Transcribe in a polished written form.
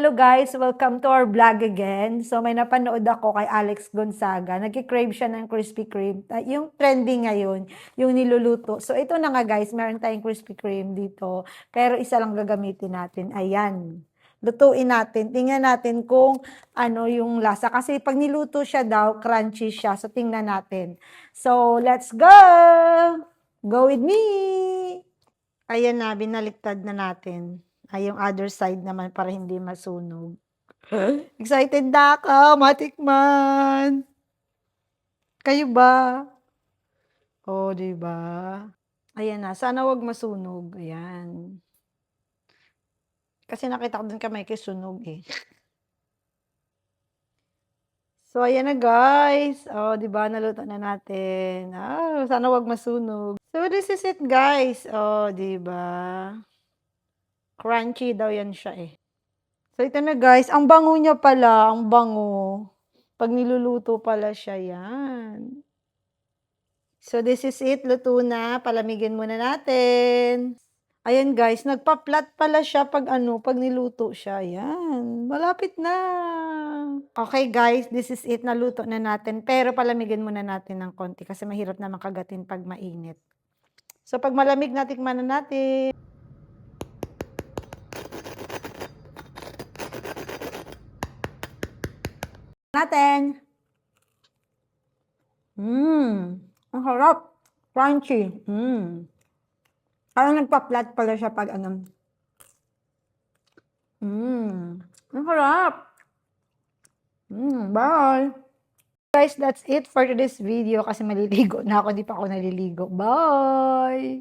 hello guys! Welcome to our vlog again. So may napanood ako kay Alex Gonzaga. Nagki-crave siya ng Krispy Kreme. Yung trending ngayon, yung niluluto. So ito na nga guys, meron tayong Krispy Kreme dito. Pero isa lang gagamitin natin. Ayan. Lutuin natin. Tingnan natin kung ano yung lasa. Kasi pag niluto siya daw, crunchy siya. So tingnan natin. So let's go! Go with me! Ayan na, binaliktad na natin. Ay, yung other side naman para hindi masunog. Excited na ako, matikman. Kayo ba? Oh, di ba? Ayan na, sana wag masunog. Ayan. Kasi nakita ko din kamay kay sunog eh. So, ayan na guys. Oh, di ba? Naluto na natin. Ah, sana wag masunog. So, this is it guys. Oh, di ba? Crunchy daw yan siya eh. So, ito na guys. Ang bango niya pala. Ang bango. Pag niluluto pala siya yan. So, this is it. Luto na. Palamigin muna natin. Ayan guys. Nagpa-flat pala siya pag pag niluto siya. Yan. Malapit na. Okay guys. This is it. Naluto na natin. Pero palamigin muna natin ng konti. Kasi mahirap naman kagatin pag mainit. So, pag malamig, natikman na natin. Natin. Ang harap. Crunchy. Parang nagpa-flat pala siya pag Ang harap. Bye. Guys, that's it for today's video kasi maliligo na ako. Di pa ako naliligo. Bye.